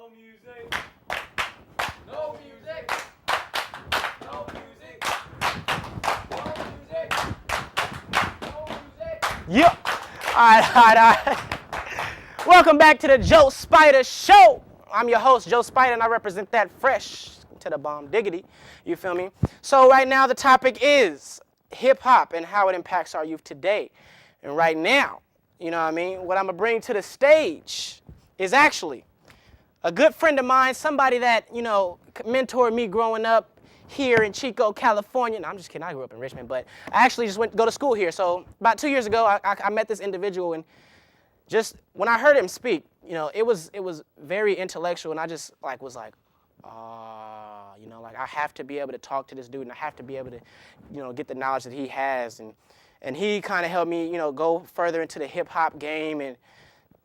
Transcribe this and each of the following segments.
No music. No music. No music. No music. No music. Yep. All right. Welcome back to the JoSpyda Show. I'm your host, JoSpyda, and I represent that fresh to the bomb diggity. You feel me? So right now the topic is hip hop and how it impacts our youth today. And right now, you know what I mean? What I'm gonna bring to the stage is actually a good friend of mine, somebody that, you know, mentored me growing up here in Chico, California. No, I'm just kidding, I grew up in Richmond, but I actually just went to go to school here. So about 2 years ago, I met this individual, and just when I heard him speak, you know, it was very intellectual, and I just was like, you know, like I have to be able to talk to this dude, and I have to be able to, you know, get the knowledge that he has, and he kind of helped me, you know, go further into the hip hop game. And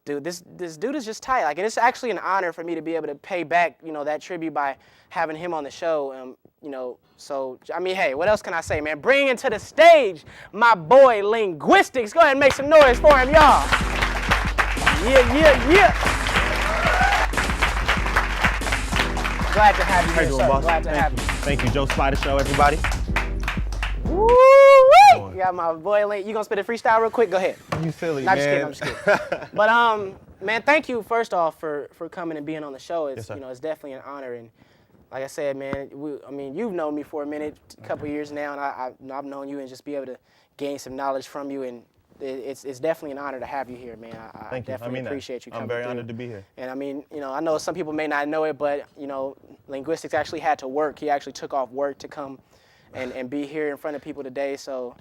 dude, this dude is just tight. Like, and it's actually an honor for me to be able to pay back, you know, that tribute by having him on the show. You know, so I mean, hey, what else can I say, man? Bring into the stage my boy Lynguistix. Go ahead and make some noise for him, y'all. Yeah. Glad to have you here, sir. Glad to have you. Thank you, JoSpyda Show, everybody. Woo-wee! You got my boy Link. You gonna spit a freestyle real quick? Go ahead. You silly, Not man. just kidding. But man, thank you first off for coming and being on the show. It's Yes, sir. you know, it's definitely an honor. And like I said, man, I mean, you've known me for a minute, a couple years now, and I've known you and just be able to gain some knowledge from you. And it's definitely an honor to have you here, man. I Thank you. definitely I mean appreciate you coming I'm very through. honored to be here. And I mean, you know, I know some people may not know it, but you know, Lynguistix actually had to work. He actually took off work to come and be here in front of people today. So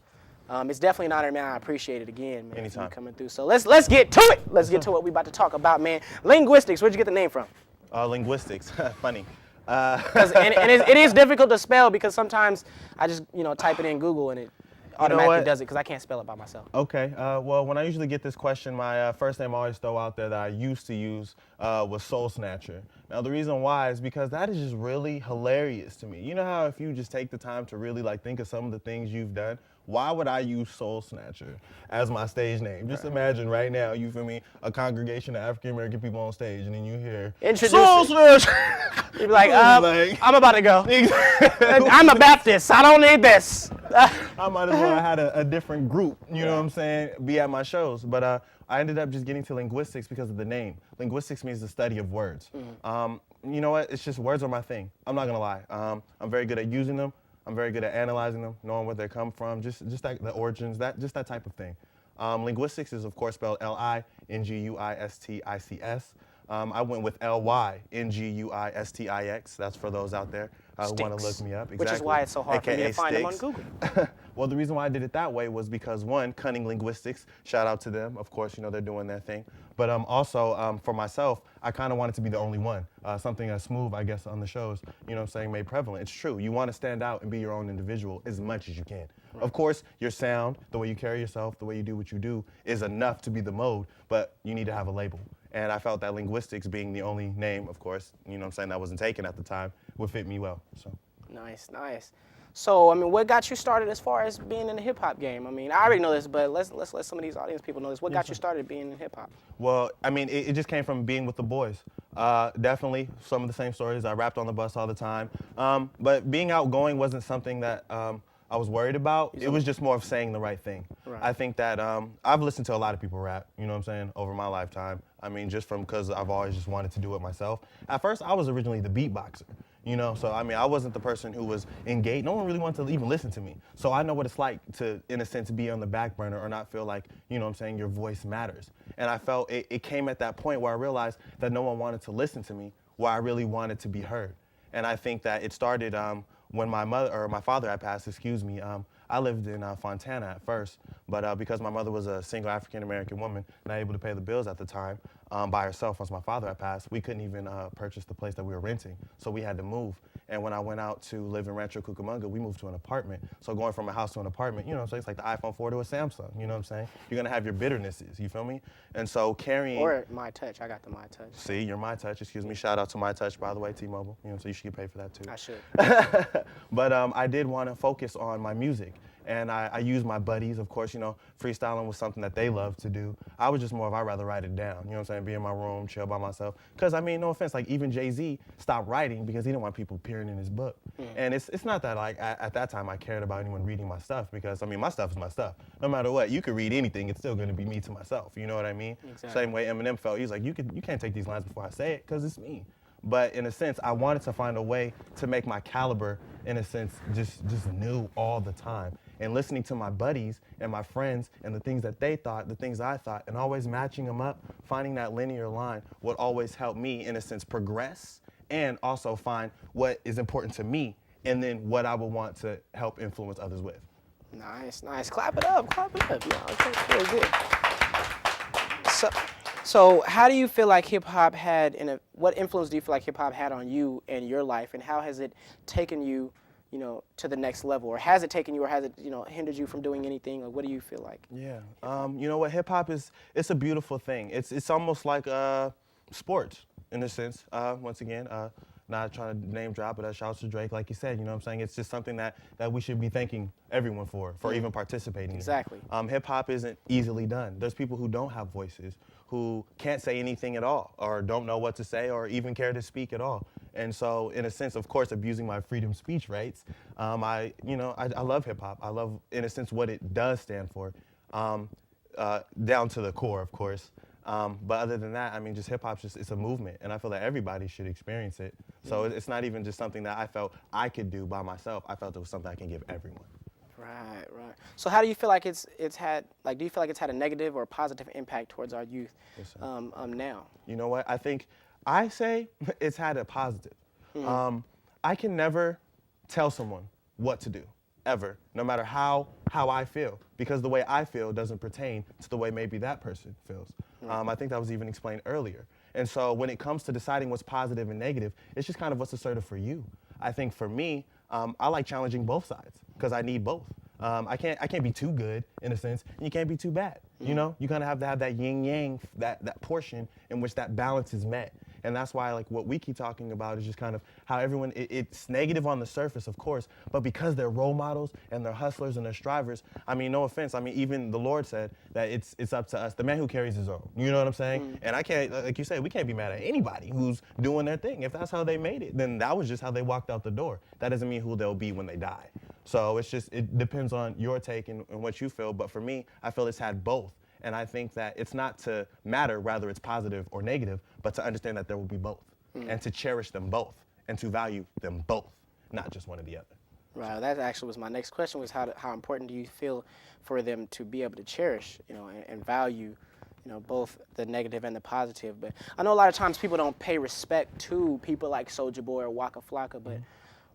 it's definitely an honor, man. I appreciate it again, man. Anytime. For you coming through. So let's get to it. Let's get to what we about to talk about, man. Lynguistix. Where'd you get the name from? Lynguistix. Funny. And it is difficult to spell because sometimes I just, you know, type it in Google and it automatically does it because I can't spell it by myself. Okay. Well, when I usually get this question, my first name I always throw out there that I used to use was Soul Snatcher. Now, the reason why is because that is just really hilarious to me. You know how if you just take the time to really think of some of the things you've done, why would I use Soul Snatcher as my stage name? Just imagine right now, you feel me, a congregation of African-American people on stage, and then you hear, Soul Snatcher! You'd be like, I'm about to go. I'm a Baptist. I don't need this. I might as well have had a different group, you know what I'm saying, be at my shows. But I ended up just getting to Lynguistix because of the name. Linguistics means the study of words. You know what? It's just words are my thing. I'm not gonna lie. I'm very good at using them. I'm very good at analyzing them, knowing where they come from, just like the origins, that type of thing. Lynguistix is of course spelled L-I-N-G-U-I-S-T-I-C-S. I went with L-Y-N-G-U-I-S-T-I-X. That's for those out there who want to look me up. Exactly. Which is why it's so hard for me to find them on Google. Well, the reason why I did it that way was because, one, Cunning Lynguistix, shout out to them. Of course, you know, they're doing their thing. But also, for myself, I kind of wanted to be the only one. Something as smooth, I guess, on the shows, you know what I'm saying, made prevalent. It's true. You want to stand out and be your own individual as much as you can. Right. Of course, your sound, the way you carry yourself, the way you do what you do is enough to be the mode, but you need to have a label. And I felt that Lynguistix being the only name, of course, you know what I'm saying, that wasn't taken at the time, would fit me well. So. Nice. So, I mean, what got you started as far as being in the hip hop game? I mean, I already know this, but let's let some of these audience people know this. What got you started being in hip hop? Well, I mean, it just came from being with the boys. Definitely some of the same stories. I rapped on the bus all the time. But being outgoing wasn't something that I was worried about. It was just more of saying the right thing. Right. I think that I've listened to a lot of people rap, you know what I'm saying, over my lifetime. I mean, just because I've always just wanted to do it myself. At first, I was originally the beatboxer. You know, so I mean, I wasn't the person who was engaged. No one really wanted to even listen to me. So I know what it's like to, in a sense, be on the back burner or not feel like, you know what I'm saying, your voice matters. And I felt it came at that point where I realized that no one wanted to listen to me, where I really wanted to be heard. And I think that it started when my father had passed, I lived in Fontana at first, but because my mother was a single African-American woman, not able to pay the bills at the time by herself once my father had passed, we couldn't even purchase the place that we were renting, so we had to move. And when I went out to live in Rancho Cucamonga, we moved to an apartment. So going from a house to an apartment, you know what I'm saying, it's like the iPhone 4 to a Samsung, you know what I'm saying? You're gonna have your bitternesses, you feel me? And so carrying... Or My Touch, I got the My Touch. See, you're My Touch, excuse me. Shout out to My Touch, by the way, T-Mobile. You know, so you should get paid for that too. I should. But I did want to focus on my music. and I use my buddies, of course, freestyling was something that they love to do. I was just more of, I'd rather write it down, you know what I'm saying, be in my room, chill by myself. Because, I mean, no offense, like even Jay-Z stopped writing because he didn't want people peering in his book. And it's not that, like, at that time I cared about anyone reading my stuff because, I mean, my stuff is my stuff. No matter what, you could read anything, it's still going to be me to myself, you know what I mean? Exactly. Same way Eminem felt, he's like, you can't take these lines before I say it because it's me. But in a sense, I wanted to find a way to make my caliber, in a sense, just new all the time. And listening to my buddies and my friends and the things that they thought, the things I thought, and always matching them up, finding that linear line would always help me, in a sense, progress and also find what is important to me and then what I would want to help influence others with. Nice, nice. Clap it up, clap it up. Yeah, okay, very good. So how do you feel like hip hop had, what influence do you feel like hip hop had on you and your life, and how has it taken you, to the next level, or has it taken you, or has it, hindered you from doing anything, or what do you feel like? Yeah, you know what, hip hop it's a beautiful thing. It's almost like sports in a sense. Once again, not trying to name drop, but shout out to Drake, like you said, you know what I'm saying? It's just something that we should be thanking everyone for even participating. Exactly. Hip hop isn't easily done. There's people who don't have voices, who can't say anything at all, or don't know what to say, or even care to speak at all. And so, in a sense, of course, abusing my freedom of speech rights, I love hip hop. I love, in a sense, what it does stand for, down to the core, of course. But other than that, I mean, just hip hop, it's a movement, and I feel that everybody should experience it. So it's not even just something that I felt I could do by myself. I felt it was something I can give everyone. Right, right. So how do you feel like it's had, like, do you feel like it's had a negative or positive impact towards our youth now? You know what? I say it's had a positive. I can never tell someone what to do, ever, no matter how I feel, because the way I feel doesn't pertain to the way maybe that person feels. I think that was even explained earlier. And so when it comes to deciding what's positive and negative, it's just kind of what's assertive for you. I think for me, I like challenging both sides because I need both. I can't be too good in a sense, and you can't be too bad. You know, you kind of have to have that yin yang, that portion in which that balance is met. And that's why, like, what we keep talking about is just kind of how everyone, it's negative on the surface, of course, but because they're role models and they're hustlers and they're strivers, I mean, no offense, I mean, even the Lord said that it's up to us, the man who carries his own, you know what I'm saying? And I can't, like you said, we can't be mad at anybody who's doing their thing. If that's how they made it, then that was just how they walked out the door. That doesn't mean who they'll be when they die. So it depends on your take and what you feel, but for me, I feel it's had both. And I think that it's not to matter whether it's positive or negative, but to understand that there will be both, and to cherish them both, and to value them both, not just one or the other. Right. That actually was my next question, was how important do you feel for them to be able to cherish, and value, both the negative and the positive. But I know a lot of times people don't pay respect to people like Soulja Boy or Waka Flocka, but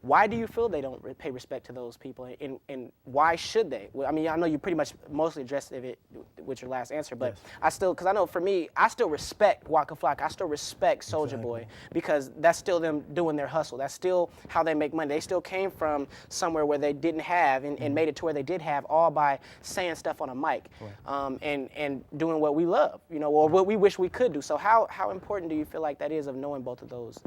why do you feel they don't pay respect to those people, and why should they? Well, I mean, I know you pretty much mostly addressed it with your last answer, but yes. Because I know for me, I still respect Waka Flocka. I still respect Soulja Boy, because that's still them doing their hustle. That's still how they make money. They still came from somewhere where they didn't have and made it to where they did have, all by saying stuff on a mic, and doing what we love, or what we wish we could do. So how important do you feel like that is, of knowing both of those?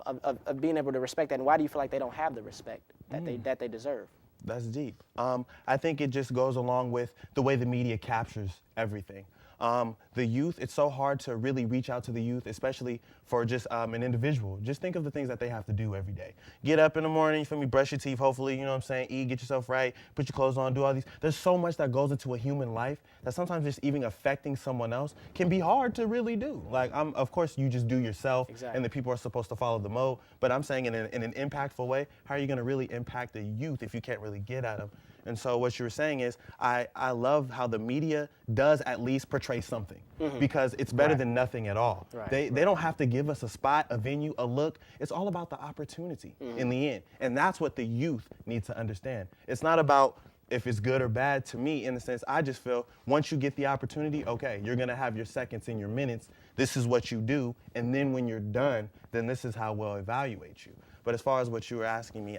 Of being able to respect that, and why do you feel like they don't have the respect that they deserve? That's deep. I think it just goes along with the way the media captures everything. The youth, it's so hard to really reach out to the youth, especially for just an individual. Just think of the things that they have to do every day. Get up in the morning, you feel me, brush your teeth, hopefully, you know what I'm saying, eat, get yourself right, put your clothes on, do all these. There's so much that goes into a human life that sometimes just even affecting someone else can be hard to really do. Like, of course, you just do yourself, and the people are supposed to follow the mode, but I'm saying in an impactful way, how are you gonna really impact the youth if you can't really get at them? And so what you were saying is, I love how the media does at least portray something, because it's better than nothing at all. They don't have to give us a spot, a venue, a look. It's all about the opportunity in the end. And that's what the youth need to understand. It's not about if it's good or bad to me, in the sense, I just feel once you get the opportunity, okay, you're gonna have your seconds and your minutes. This is what you do. And then when you're done, then this is how we'll evaluate you. But as far as what you were asking me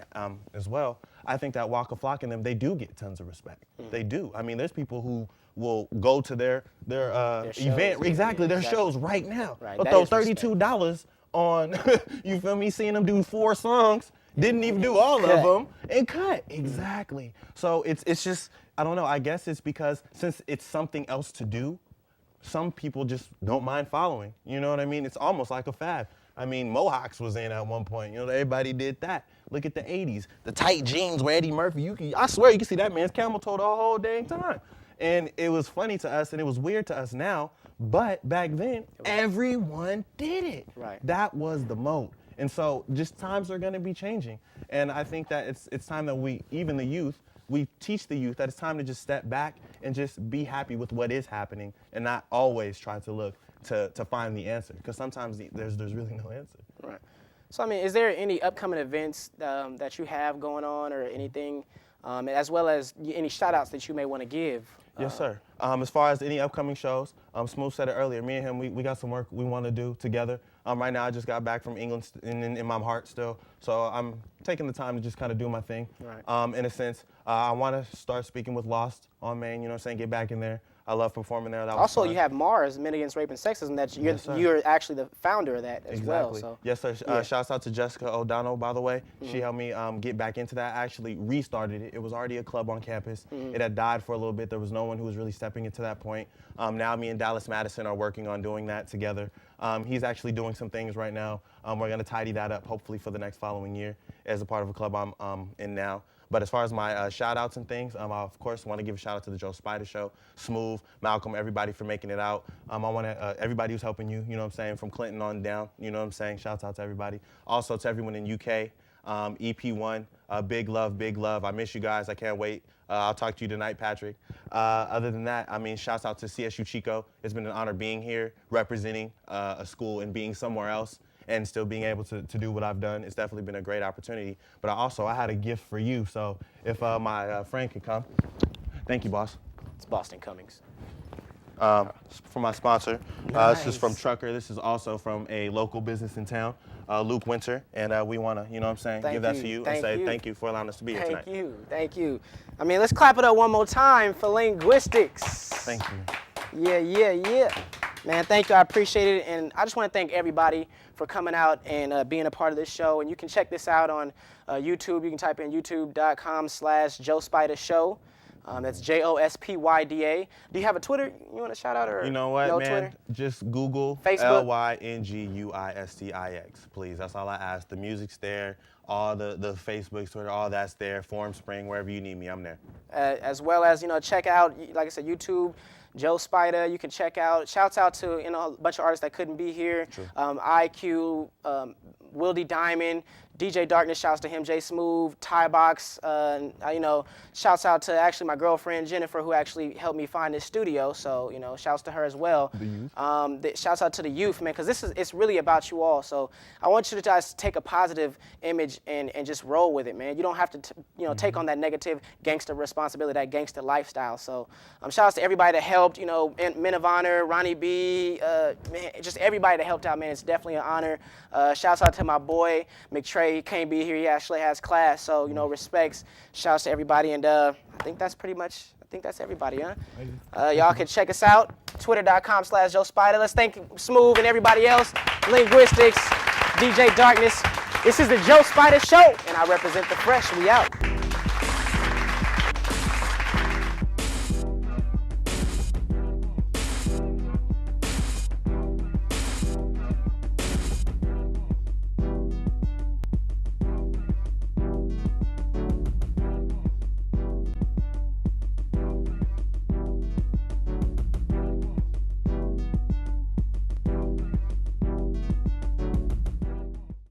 as well, I think that Waka Flocka and them, they do get tons of respect. They do. I mean, there's people who will go to their event, their shows right now. They'll throw $32 on, you feel me, seeing them do 4 songs, didn't even do all of them, and cut. Exactly. So it's just, I don't know, I guess it's because since it's something else to do, some people just don't mind following. You know what I mean? It's almost like a fad. I mean, Mohawks was in at one point. You know, everybody did that. Look at the 80s. The tight jeans where Eddie Murphy, I swear you can see that man's camel toe the whole dang time. And it was funny to us and it was weird to us now, but back then, everyone did it. Right. That was the mode. And so just times are gonna be changing. And I think that it's time that we, even the youth, we teach the youth that it's time to just step back and just be happy with what is happening and not always try to look to find the answer, because sometimes there's really no answer. Right. So, I mean, is there any upcoming events that you have going on or anything, as well as any shout-outs that you may want to give? Yes, sir. As far as any upcoming shows, Smooth said it earlier, me and him, we got some work we want to do together. Right now, I just got back from England in my heart still, so I'm taking the time to just kind of do my thing. Right. In a sense, I want to start speaking with Lost on Main, you know what I'm saying, get back in there. I love performing there. That was also, fun. you have Mars, Men Against Rape and Sexism, that you're actually the founder of that as well. So. Yes, sir. Shouts out to Jessica O'Donnell, by the way. She helped me get back into that. I actually restarted it. It was already a club on campus. It had died for a little bit. There was no one who was really stepping into that point. Now me and Dallas Madison are working on doing that together. He's actually doing some things right now. We're going to tidy that up hopefully for the next following year as a part of a club I'm in now. But as far as my shout-outs and things, I, of course, want to give a shout-out to the JoSpyda Show, Smooth, Malcolm, everybody for making it out. I want to, everybody who's helping you, you know what I'm saying, from Clinton on down, you know what I'm saying. Shouts out to everybody. Also to everyone in UK, EP1, big love, big love. I miss you guys. I can't wait. I'll talk to you tonight, Patrick. Other than that, I mean, shouts out to CSU Chico. It's been an honor being here, representing a school and being somewhere else, and still being able to do what I've done. It's definitely been a great opportunity. But I had a gift for you, so if my friend could come. Thank you, boss. It's Boston Cummings. For my sponsor. Nice. This is from Trucker. This is also from a local business in town, Luke Winter. And we want to, you know what I'm saying, give that to you and say thank you for allowing us to be here tonight. Thank you, thank you. I mean, let's clap it up one more time for Lynguistix. Thank you. Yeah. Man, thank you. I appreciate it. And I just want to thank everybody for coming out and being a part of this show. And you can check this out on YouTube. You can type in youtube.com/JoSpyda Show. That's JoSpyda. Do you have a Twitter you want to shout out? Or you know what, no man? Twitter? Just Google Facebook? Lynguistix, please. That's all I ask. The music's there. All the Facebook, Twitter, all that's there. Forum Spring, wherever you need me, I'm there. As well as, check out, like I said, YouTube, JoSpyda. You can check out, shouts out to, a bunch of artists that couldn't be here. IQ, Wildy Diamond, DJ Darkness, shouts to him, J Smooth, Ty Box, shouts out to actually my girlfriend Jennifer, who actually helped me find this studio. So, shouts to her as well. The youth. Shouts out to the youth, man, because it's really about you all. So I want you to guys take a positive image and just roll with it, man. You don't have to, take on that negative gangster responsibility, that gangster lifestyle. So shouts to everybody that helped, Men of Honor, Ronnie B, man, just everybody that helped out, man. It's definitely an honor. Shouts out to my boy McTrey. He can't be here. He actually has class. So, respects. Shouts to everybody. And I think that's everybody, huh? Y'all can check us out. Twitter.com/JoSpyda. Let's thank Smooth and everybody else. Lynguistix, DJ Darkness. This is the JoSpyda Show, and I represent the Fresh. We out.